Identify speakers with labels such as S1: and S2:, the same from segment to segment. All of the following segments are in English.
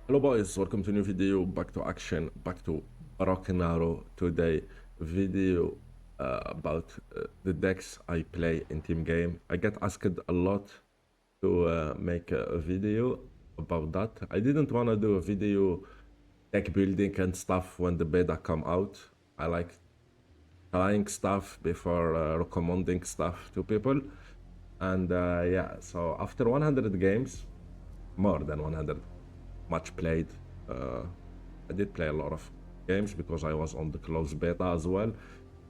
S1: Hello boys, welcome to a new video, back to action, back to Rock'n'Roll. Today video about the decks I play in team game. I get asked a lot to make a video about that. I didn't want to do a video deck building and stuff when the beta come out. I like trying stuff before recommending stuff to people. And yeah, so after 100 games, more than 100 much played. I did play a lot of games because I was on the closed beta as well.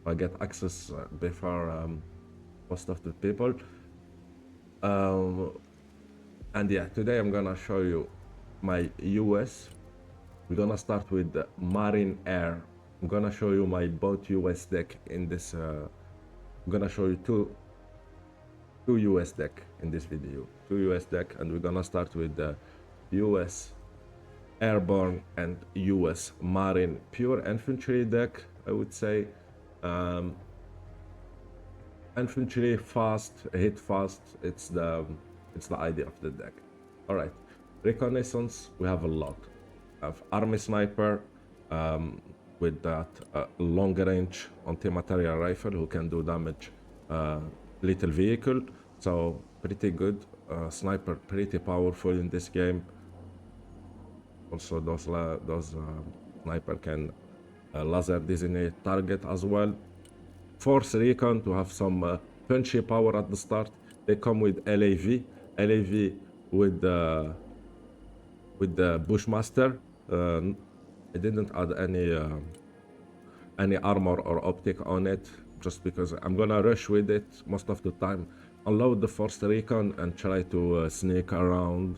S1: I get access before most of the people. And yeah, today I'm gonna show you my US. We're gonna start with the Marine Air. I'm gonna show you my both US deck in this. I'm gonna show you two US deck in this video. Two US deck, and we're gonna start with the US Airborne and US Marine pure infantry deck. I would say infantry fast, hit fast. It's the idea of the deck. All right, reconnaissance. We have a lot. We have army sniper with that long range anti-material rifle who can do damage little vehicle. So pretty good. Sniper pretty powerful in this game. Also, those sniper can laser designate target as well. Force recon to have some punchy power at the start. They come with LAV with the Bushmaster. I didn't add any armor or optic on it just because I'm gonna rush with it most of the time. Unload the force recon and try to sneak around.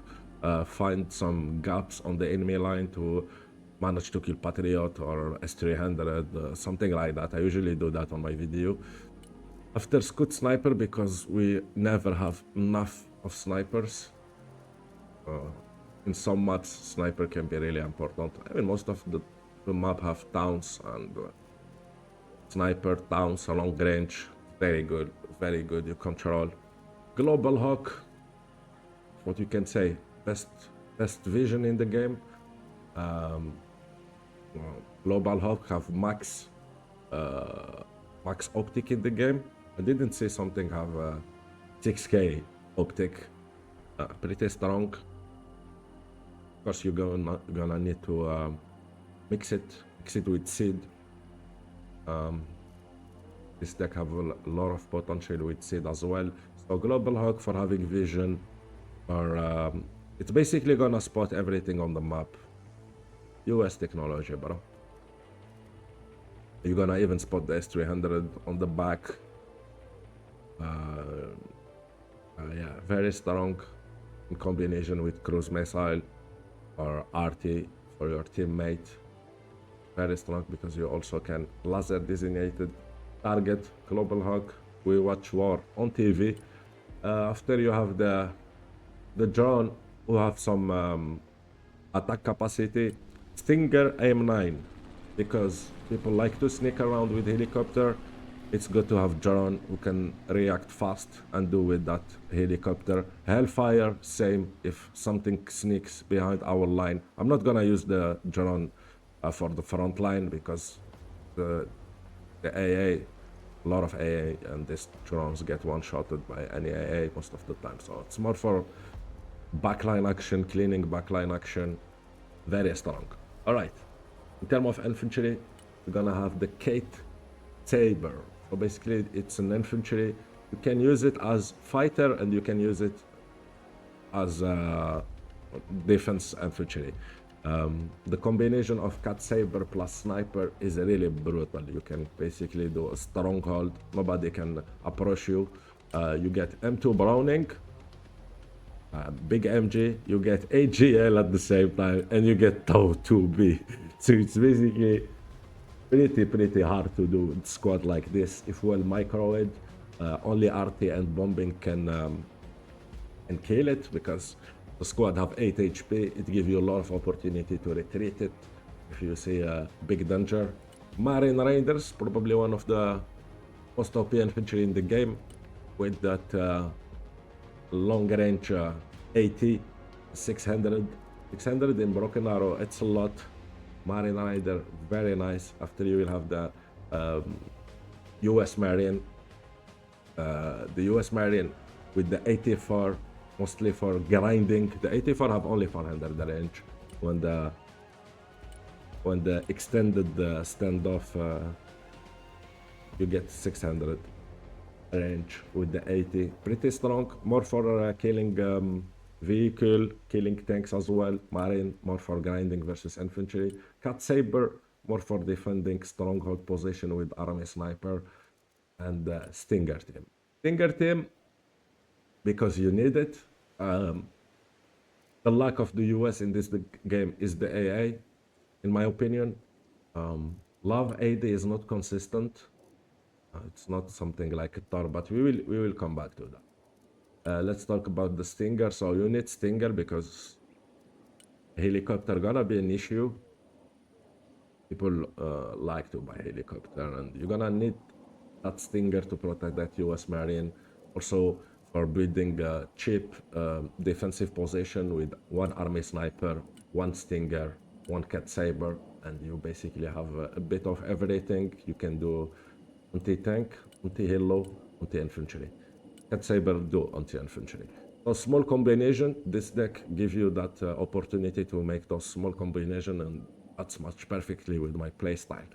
S1: Find some gaps on the enemy line to manage to kill Patriot or S300, something like that. I usually do that on my video. After Scot sniper, because we never have enough of snipers. In some maps, sniper can be really important. I mean, most of the map have towns and sniper, towns, long range. Very good, very good. You control. Global Hawk, what you can say. Best vision in the game. Global Hawk have max optic in the game. I didn't see something have 6K optic. Pretty strong. Of course, you're gonna need to mix it with seed. This deck have a lot of potential with seed as well. So Global Hawk for having vision, or it's basically gonna spot everything on the map. US technology, bro. You're gonna even spot the S300 on the back. Yeah, very strong in combination with cruise missile or RT for your teammate. Very strong because you also can laser designated target. Global Hawk. We watch war on TV. After you have the drone who have some attack capacity. Stinger AM9, because people like to sneak around with helicopter. It's good to have drone who can react fast and do with that helicopter. Hellfire, same. If something sneaks behind our line, I'm not gonna use the drone for the front line because the AA, a lot of AA, and these drones get one-shotted by any AA most of the time. So it's more for backline action, cleaning backline action. Very strong. All right. In terms of infantry, we're gonna have the Kate Saber. So basically, it's an infantry. You can use it as fighter and you can use it as defense infantry. The combination of Cat Saber plus sniper is really brutal. You can basically do a stronghold. Nobody can approach you. You get M2 Browning, big MG, you get AGL at the same time, and you get TOW 2B. So it's basically pretty hard to do with squad like this. If well microwave, only RT and bombing can kill it, because the squad have 8 HP. It gives you a lot of opportunity to retreat it if you see a big danger. Marine Raiders, probably one of the most OP infantry in the game, with that long range 80, 600. 600 in Broken Arrow, it's a lot. Marine Rider, very nice. After you will have the US Marine. The US Marine with the 84, mostly for grinding. The 84 have only 400 range. When the extended standoff, you get 600 range with the 80. Pretty strong, more for killing vehicle, killing tanks as well. Marine, more for grinding versus infantry. Cat Saber, more for defending stronghold position with army sniper. And Stinger team. Stinger team, because you need it. The lack of the US in this game is the AA, in my opinion. Love AD is not consistent. It's not something like a Thor, but we will come back to that. Let's talk about the Stinger. So you need Stinger because helicopter gonna be an issue. People like to buy helicopter, and you're gonna need that Stinger to protect that US Marine. Also for building a cheap defensive position with one army sniper, one Stinger, one Cat Saber, and you basically have a bit of everything. You can do anti-tank, anti-helo, anti-infantry. Cat Saber do anti-infantry. So small combination, this deck gives you that opportunity to make those small combination, and that's matched perfectly with my playstyle.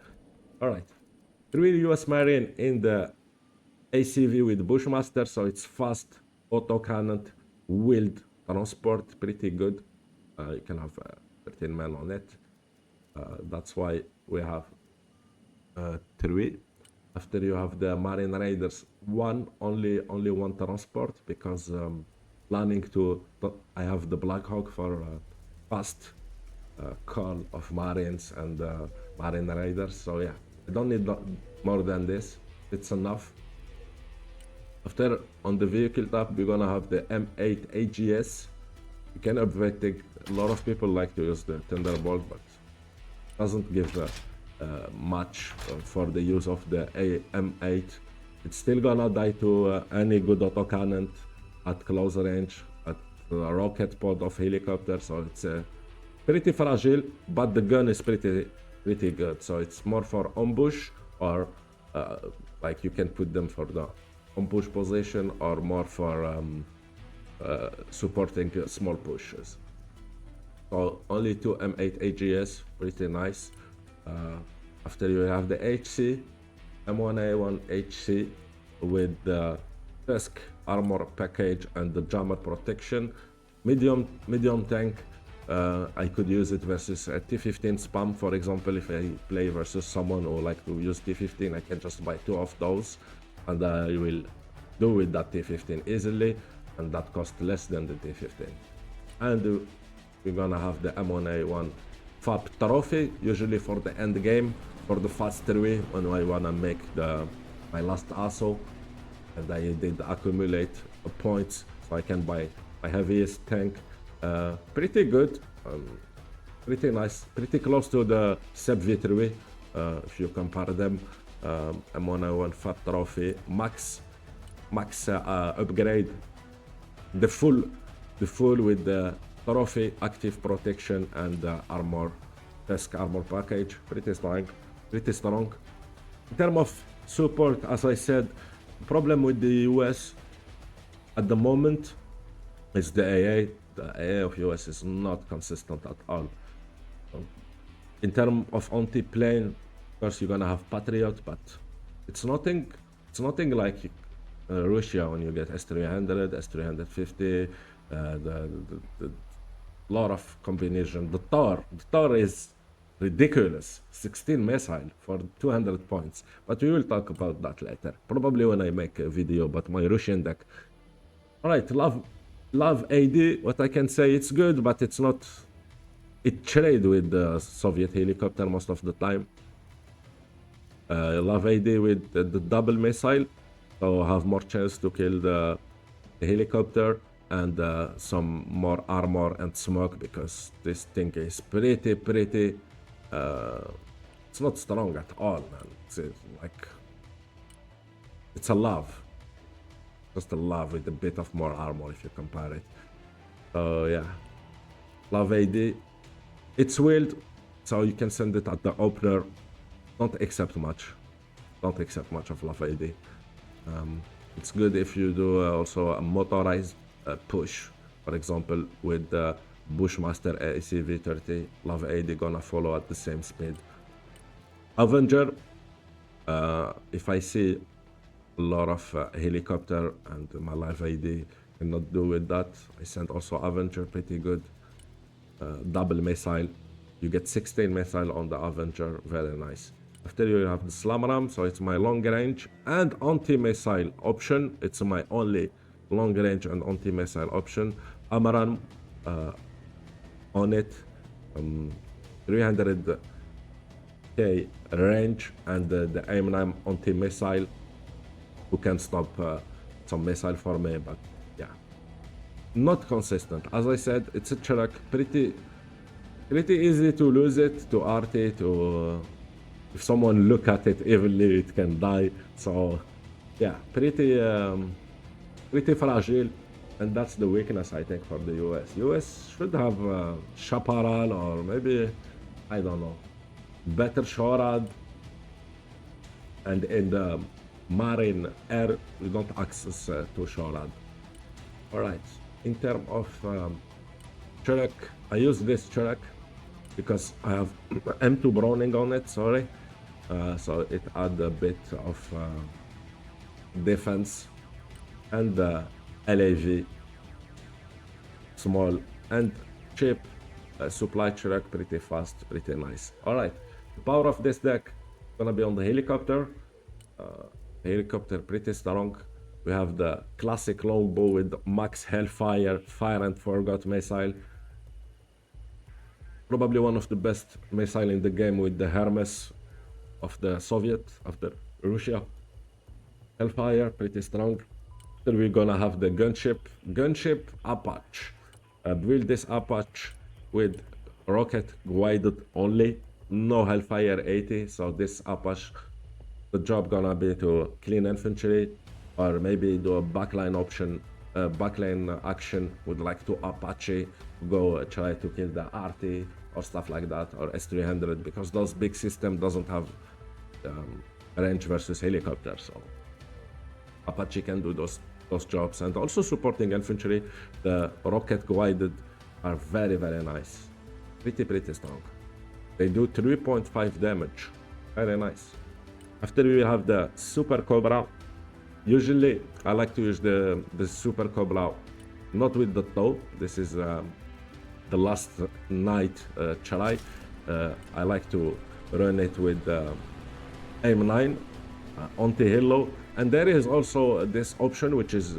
S1: Alright, 3 US Marine in the ACV with Bushmaster, so it's fast, autocannon, wheeled transport, pretty good. You can have 13 men on it. That's why we have 3. After you have the Marine Raiders, only one transport, because planning to, I have the Black Hawk for fast call of Marines and Marine Raiders. So yeah, I don't need more than this. It's enough. After, on the vehicle tab, we're gonna have the M8 AGS. You can upgrade it. A lot of people like to use the Thunderbolt, but doesn't give much for the use of the M8. It's still gonna die to any good autocannon at close range, at the rocket pod of helicopter, so it's pretty fragile, but the gun is pretty good. So it's more for ambush, or like you can put them for the ambush position, or more for supporting small pushes. So only 2 M8 AGS, pretty nice. After you have the HC, M1A1 HC with the Tusk armor package and the jammer protection. Medium tank. I could use it versus a T15 spam, for example. If I play versus someone who like to use T15, I can just buy 2 of those, and I will do with that T15 easily, and that costs less than the T15. And we're gonna have the M1A1 FAP trophy, usually for the end game, for the fast 3 when I wanna make my last ASO, and I did accumulate points so I can buy my heaviest tank. Pretty good, pretty nice, pretty close to the Seb V3 if you compare them. M1A1 FAP trophy, max upgrade, the full with the trophy, active protection, and armor, Tusk armor package. Pretty strong. In terms of support, as I said, problem with the US at the moment is the AA. The AA of US is not consistent at all. In terms of anti-plane, of course you're gonna have Patriot, but it's nothing like Russia when you get S300, S350, the lot of combination. The Thor is ridiculous, 16 missile for 200 points, but we will talk about that later, probably when I make a video about my Russian deck. Alright, love AD. What I can say, it's good, but it's not, it trade with the Soviet helicopter most of the time. Love AD with the double missile, so have more chance to kill the helicopter, and some more armor and smoke, because this thing is pretty it's not strong at all, man. It's a love, just a love with a bit of more armor if you compare it. So yeah, Love AD. It's wheeled, so you can send it at the opener. Don't accept much. Don't accept much of Love AD. It's good if you do also a motorized push. For example, with the Bushmaster AEC V30, Love AD gonna follow at the same speed. Avenger, if I see a lot of helicopter and my Live AD cannot do with that, I send also Avenger, pretty good. Double missile, you get 16 missile on the Avenger, very nice. After you have the Slam Ram, so it's my long range and anti-missile option. It's my only long range and anti-missile option. Amaran on it, 300k range, and the AIM-9 anti-missile who can stop some missile for me, but yeah, not consistent. As I said, it's a Ghiciac, pretty easy to lose it to RT, to if someone look at it evenly, it can die. So yeah, pretty fragile, and that's the weakness I think for the US. US should have Chaparral, or maybe, I don't know, better Shorad. And in the Marine Air, we don't access to Shorad. All right, in terms of Ghiciac, I use this Ghiciac because I have M2 Browning on it, sorry. So it add a bit of defense, and LAV, small and cheap, supply Ghiciac, pretty fast, pretty nice. All right, the power of this deck gonna be on the helicopter. Helicopter pretty strong. We have the classic longbow with max hellfire, fire and forgot missile. Probably one of the best missile in the game, with the Hermes of the Soviet, after Russia. Hellfire, pretty strong. Then we're gonna have the gunship Apache. Build this Apache with rocket guided only, no Hellfire 80. So this Apache, the job gonna be to clean infantry, or maybe do a backline option, backline action with like to Apache, go try to kill the RT or stuff like that, or S300, because those big system doesn't have range versus helicopter. So Apache can do those jobs, and also supporting infantry. The rocket guided are very nice, pretty strong. They do 3.5 damage, very nice. After we have the Super Cobra. Usually I like to use the Super Cobra not with the toe. This is the last night Charai. I like to run it with AIM-9 anti-helo, and there is also this option which is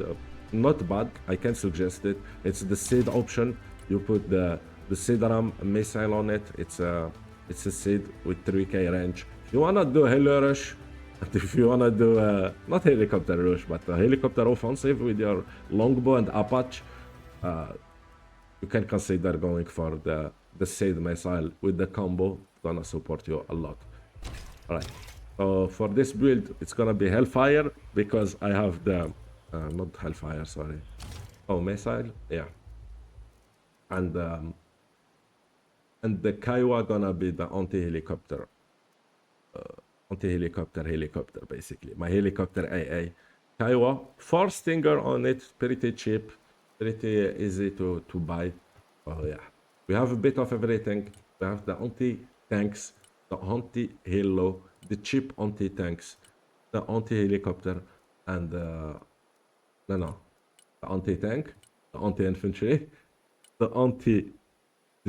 S1: not bad. I can suggest it. It's the SID option. You put the SID RAM missile on it. It's a SID with 3k range. If you wanna do helo rush, and if you wanna do not helicopter rush, but a helicopter offensive with your longbow and Apache, you can consider going for the SID missile with the combo. It's gonna support you a lot. All right. So for this build, it's gonna be Hellfire, because I have the not Hellfire, sorry. Oh, missile, yeah. And the Kiowa gonna be the anti-helicopter. Helicopter, basically. My helicopter AA. Kiowa, 4 Stinger on it, pretty cheap, pretty easy to buy. Oh yeah. We have a bit of everything. We have the anti-tanks, the anti-helo, the cheap anti-tanks, the anti-helicopter, and the anti-tank, the anti-infantry, the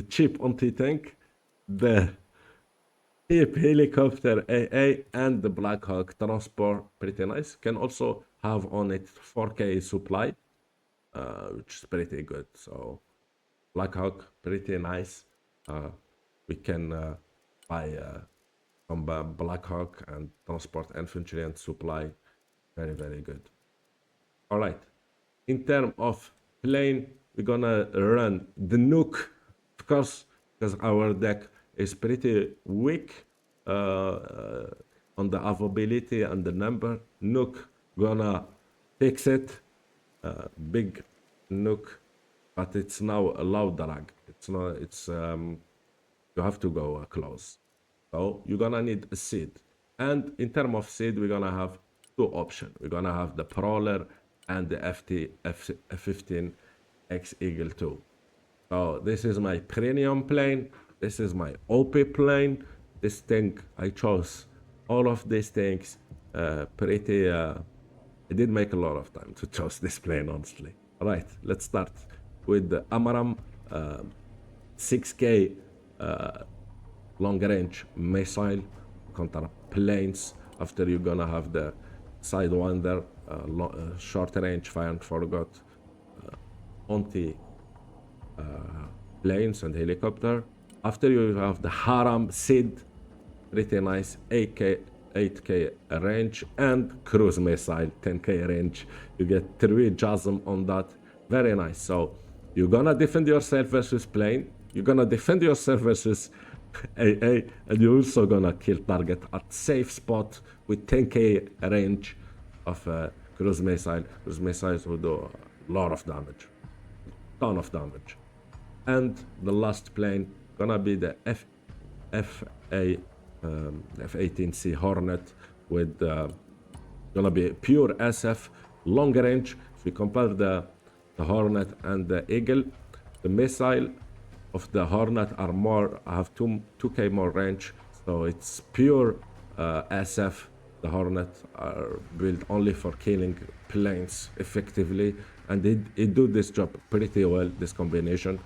S1: cheap anti-tank, the cheap helicopter AA, and the Black Hawk transport, pretty nice. Can also have on it 4k supply, which is pretty good. So Black Hawk, pretty nice. We can buy some Black Hawk and transport infantry and supply, very good. All right, in terms of plane, we're gonna run the Nuke, of course, because our deck is pretty weak on the availability and the number. Nuke gonna fix it. Big Nuke, but it's now a low drag. It's not. It's you have to go close. So you're gonna need a seed. And in terms of seed, we're gonna have two options. We're gonna have the Prowler and the F15X Eagle 2. So this is my premium plane. This is my OP plane. This thing, I chose all of these things pretty... it did make a lot of time to choose this plane, honestly. All right, let's start with the Amaram 6K long-range missile counter planes. After you're gonna have the Sidewinder short-range fire and forgot anti planes and helicopter. After you have the Haram Sid, pretty nice 8K range, and cruise missile 10K range. You get 3 JASM on that. Very nice. So you're gonna defend yourself versus plane, you're gonna defend yourself versus AA, and you're also gonna kill target at safe spot with 10K range of cruise missile. Cruise missiles will do a lot of damage, ton of damage. And the last plane gonna be the F-18C Hornet with gonna be pure SF long range. If you compare the Hornet and the Eagle, the missile of the Hornet are more, have 2K more range, so it's pure SF. The Hornet are built only for killing planes effectively, and it do this job pretty well, this combination.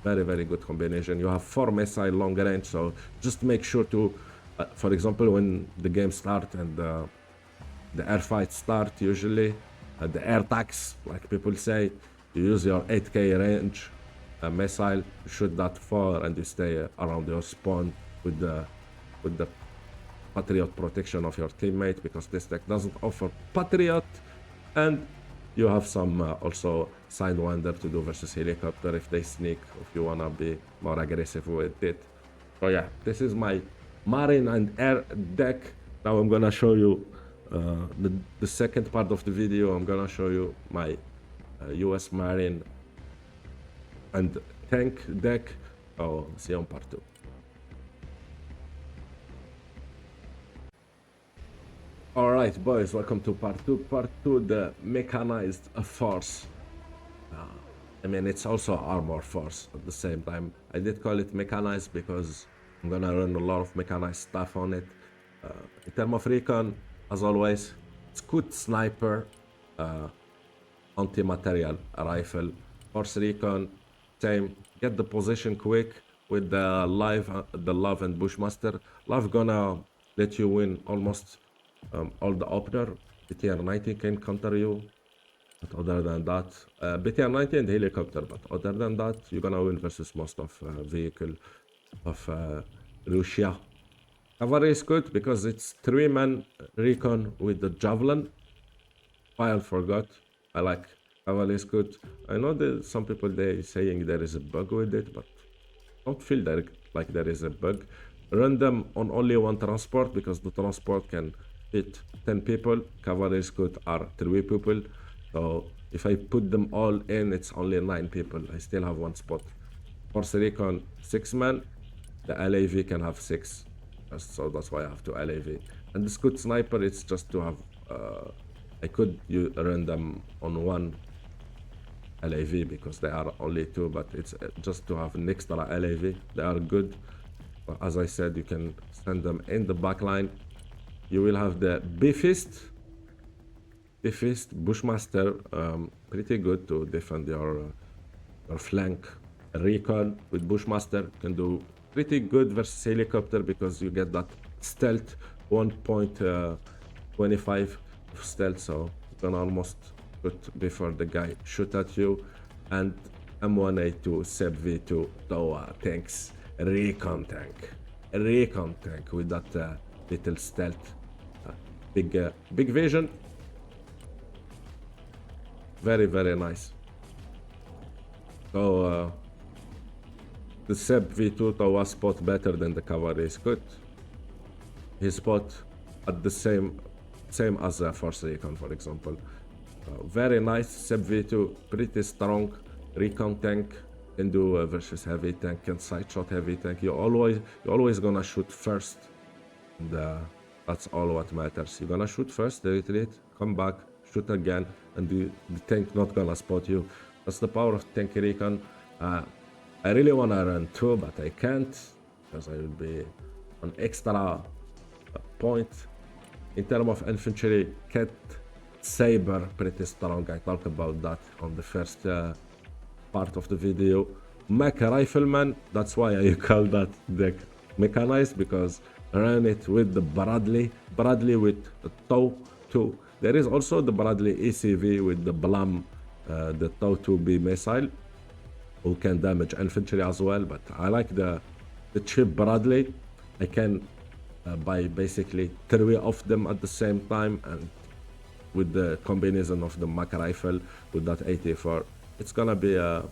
S1: Very, very good combination. You have 4 missile long range, so just make sure to, for example, when the game starts and the air fights start, usually, the air attacks, like people say, you use your 8K range missile, you shoot that far, and you stay around your spawn with the Patriot protection of your teammate, because this deck doesn't offer Patriot, and you have some also Sidewinder to do versus helicopter if they sneak, if you wanna be more aggressive with it. So yeah, this is my Marine and Air deck. Now I'm gonna show you the second part of the video. I'm gonna show you my US Marine and tank deck. So see you on part 2. Alright boys, welcome to part 2. Part 2, the mechanized force. I mean, it's also armor force at the same time. I did call it mechanized because I'm gonna run a lot of mechanized stuff on it. In terms of recon, as always, Scot sniper, anti-material rifle, force recon, same. Get the position quick with the Love and Bushmaster. Love gonna let you win almost all the opener. BTR 90 can counter you, but other than that, BTR 90 and helicopter, but other than that, you're gonna win versus most of vehicle of Russia. Cavalry is good because it's 3-man recon with the javelin. Fire forgot. I like cavalry is good. I know that some people they saying there is a bug with it, but don't feel like there is a bug. Run them on only one transport because the transport can fit 10 people. Cavalry is good are 3 people. So if I put them all in, it's only 9 people. I still have 1 spot. Force recon 6-man. The LAV can have 6. So that's why I have 2 LAV. And the Scot sniper, it's just to have I could run them on 1 LAV because they are only 2, but it's just to have an extra LAV. They are good. But as I said, you can send them in the back line. You will have the Bifist Bushmaster, pretty good to defend your flank. Recon with Bushmaster can do pretty good versus helicopter because you get that stealth 1.25 stealth, so you can almost put before the guy shoot at you. And M1A2 Seb V2 Toa tanks, recon tank with that little stealth, big vision, very nice. So the Seb V2 Toa spot better than the cavalry is good. His spot at the same as Force Recon, for example. Very nice. Seb V2 pretty strong recon tank. can do versus heavy tank, can side shot heavy tank. You're always gonna shoot first, and that's all what matters. You're gonna shoot first, retreat, come back, shoot again, and the tank not gonna spot you. That's the power of tank recon. I really wanna run too, but I can't because I will be an extra point. In terms of infantry, Cat Saber pretty strong. I talked about that on the first part of the video. Mech Rifleman, that's why I call that deck mechanized, because I ran it with the Bradley with the TOW 2. There is also the Bradley ECV with the Blam, the TOW 2B missile, who can damage infantry as well, but I like the cheap Bradley. I can buy basically 3 of them at the same time, and with the combination of the Mach rifle with that 84, it's gonna be the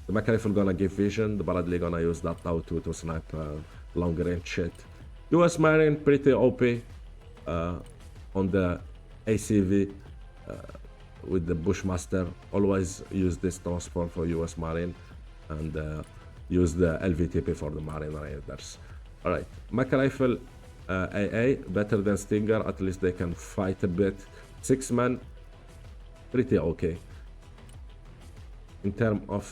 S1: Mach rifle gonna give vision, the Bradley gonna use that TOW 2 to snipe long range shit. US Marine pretty OP on the ACV with the Bushmaster. Always use this transport for US Marine, and use the LVTP for the Marine Raiders. Alright, Mach rifle AA, better than Stinger, at least they can fight a bit. 6 man, pretty okay. In terms of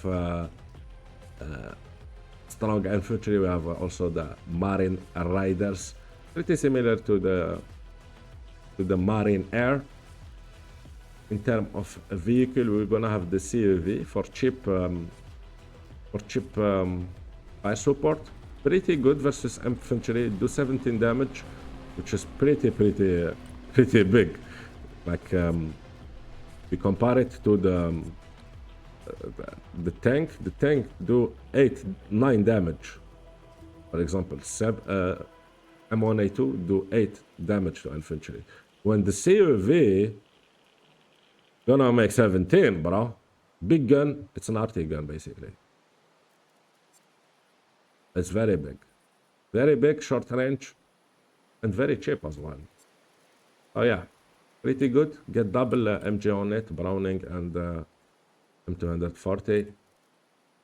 S1: strong infantry, we have also the Marine Riders, pretty similar to the Marine Air. In terms of vehicle, we're gonna have the CUV for cheap fire support. Pretty good versus infantry, do 17 damage, which is pretty big. Like we compare it to the tank. The tank do 8-9 damage. For example, M1A2 do 8 damage to infantry. When the CUV gonna make 17, bro. Big gun, it's an RT gun basically. It's very big, short range, and very cheap as well. Oh yeah, pretty good. Get double MG on it, Browning and M240.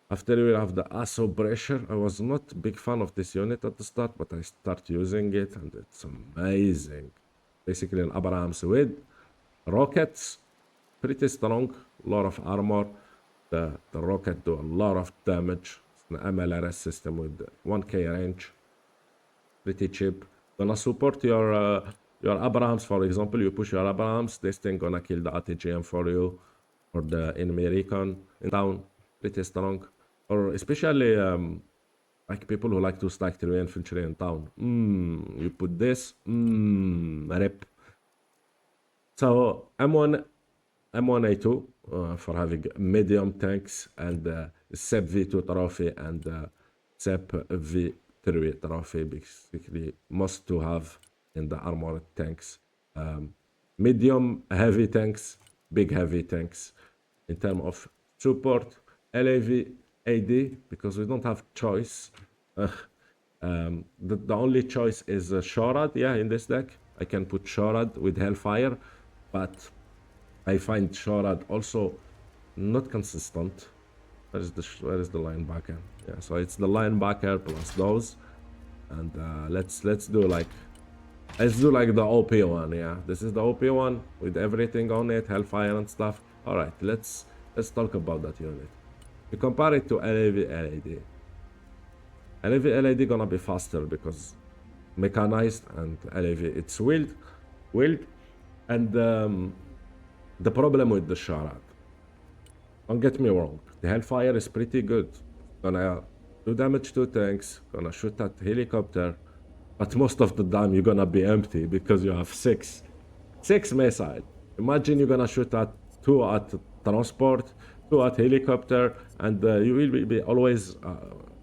S1: After we have the ASO Pressure. I was not a big fan of this unit at the start, but I start using it and it's amazing. Basically an Abrams with rockets, pretty strong, lot of armor. The rocket do a lot of damage. It's an MLRS system with 1k range, pretty cheap. Gonna support your Abrams. For example, you push your Abrams, this thing gonna kill the ATGM for you, or the enemy recon in town. Pretty strong, or especially like people who like to stack 3 infantry in town. You put this, rip. So M1A2 for having medium tanks, and SEP V2 trophy and SEP V3 trophy, basically must to have in the armored tanks. Medium heavy tanks, big heavy tanks. In terms of support, LAV AD, because we don't have choice. The only choice is Shorad. Yeah, in this deck I can put Shorad with Hellfire, but I find Shorad also not consistent. Where is the linebacker? Yeah, so it's the linebacker plus those, and let's do like the OP one. Yeah, this is the OP one with everything on it, Hellfire and stuff. All right, let's talk about that unit. We compare it to LAV LAD. LAV LAD gonna be faster because mechanized, and LAV it's wheeled, and the problem with the Sharad. Don't get me wrong, the Hellfire is pretty good. Gonna do damage to tanks, gonna shoot at helicopter, but most of the time you're gonna be empty because you have six missiles. Imagine you're gonna shoot at 2 at transport, 2 at helicopter, and you will be always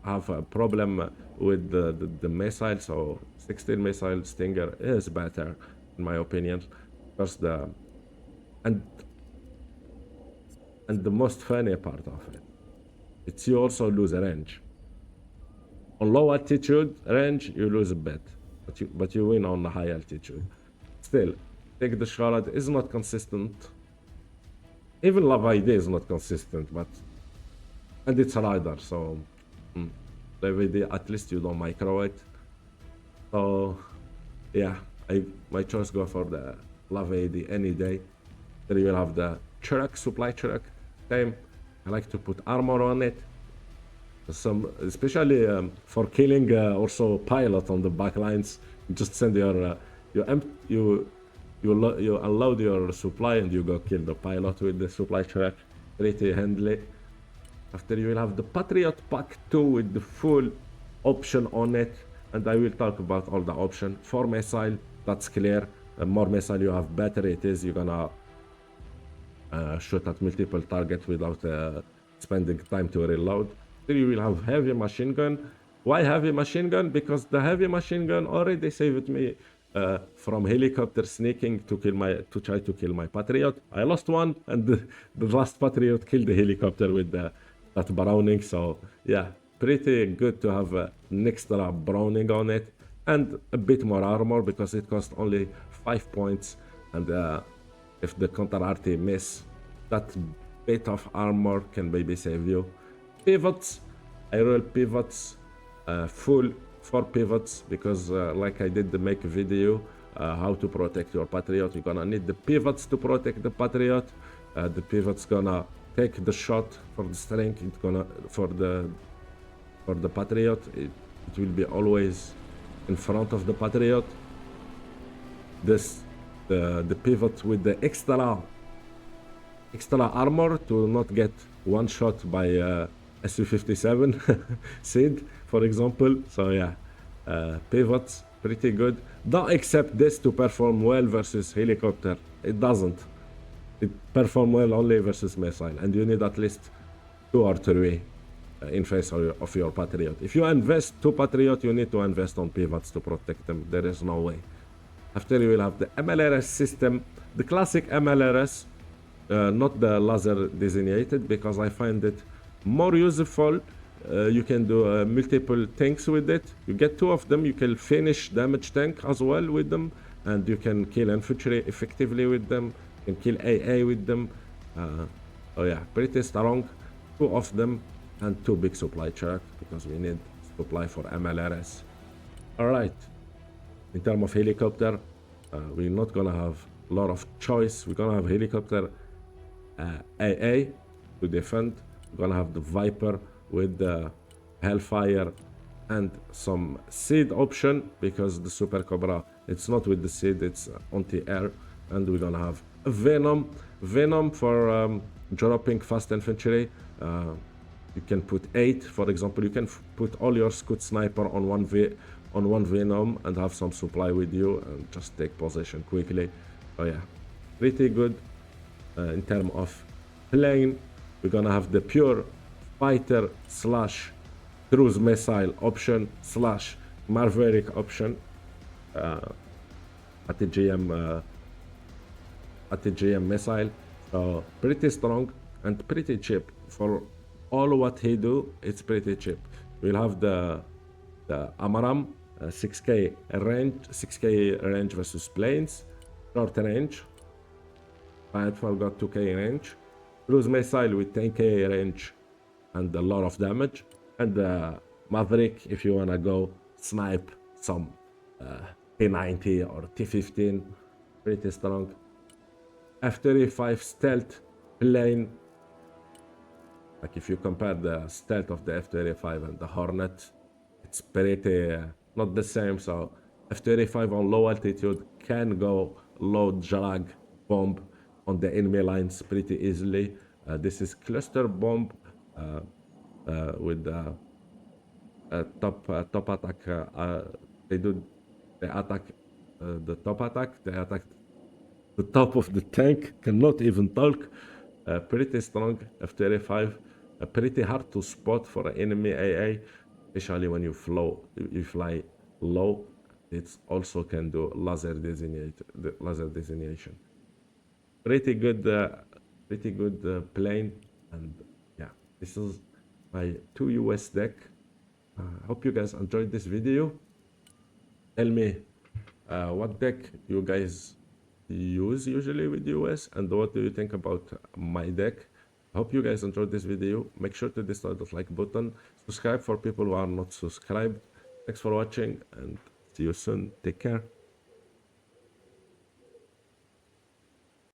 S1: have a problem with the missile. So 16 missile Stinger is better in my opinion. First and the most funny part of it, it's you also lose a range. On low altitude range you lose a bit, but you win on the high altitude. Still, take the Charlotte is not consistent. Even Lava ID is not consistent, but and it's a rider, so the VD, at least you don't micro it. So yeah, my choice go for the Love AD any day. Then you will have the Churak, supply Churak. Same. I like to put armor on it. Some, especially for killing also pilot on the back lines. You just send your you unload your supply and you go kill the pilot with the supply Churak. Pretty handy. After you will have the Patriot Pack 2 with the full option on it, and I will talk about all the option. 4 missile, that's clear. More missile you have, better it is. You're gonna shoot at multiple targets without spending time to reload. Then you will have heavy machine gun. Why heavy machine gun? Because the heavy machine gun already saved me from helicopter sneaking to try to kill my Patriot. I lost one, and the last Patriot killed the helicopter with that Browning. So yeah, pretty good to have an extra Browning on it, and a bit more armor because it costs only 5 points. And if the counter RT miss, that bit of armor can maybe save you. Pivots, I roll pivots, full 4 pivots, because like I did the make video how to protect your Patriot. You're gonna need the pivots to protect the Patriot. The pivot's gonna take the shot for the strength. It's gonna for the Patriot. It will be always in front of the Patriot. The pivot with the extra armor to not get one shot by SU-57 Sid, for example. So yeah, pivots pretty good. Don't accept this to perform well versus helicopter. It doesn't. It perform well only versus missile, and you need at least 2 or 3 in face of your Patriot. If you invest 2 Patriot, you need to invest on pivots to protect them. There is no way. After you will have the MLRS system, the classic MLRS, not the laser designated, because I find it more useful. You can do multiple tanks with it. You get 2 of them, you can finish damage tank as well with them, and you can kill infantry effectively with them. You can kill AA with them. Oh yeah, pretty strong. 2 of them and 2 big supply truck, because we need supply for MLRS. Alright, in terms of helicopter, we're not gonna have a lot of choice. We're gonna have helicopter AA to defend. We're gonna have the Viper with the Hellfire and some seed option, because the Super Cobra, it's not with the seed, it's anti-air. And we're gonna have a Venom for dropping fast infantry. You can put 8, for example. You can put all your Scot sniper on one Venom and have some supply with you and just take possession quickly. Oh yeah, pretty good. In terms of plane, we're gonna have the pure fighter / cruise missile option / Maverick option at the GM missile. So pretty strong and pretty cheap for all what he do. It's pretty cheap. We'll have the Amaram 6k range versus planes, short range. Fightwusel got 2k range, cruise missile with 10k range and a lot of damage, and Maverick if you wanna go snipe some T90 or T15, pretty strong. F-35 stealth plane. Like if you compare the stealth of the F-35 and the Hornet, it's pretty not the same. So F-35 on low altitude can go low drag bomb on the enemy lines pretty easily. This is cluster bomb with top attack. They attack the top attack. They attack the top of the tank. Cannot even talk. Pretty strong F-35. Pretty hard to spot for an enemy AA, especially when you fly low. It also can do laser designation. Pretty good plane. And yeah, this is my 2 US deck. Hope you guys enjoyed this video. Tell me what deck you guys use usually with US, and what do you think about my deck. Hope you guys enjoyed this video. Make sure to destroy the like button. Subscribe for people who are not subscribed. Thanks for watching and see you soon. Take care.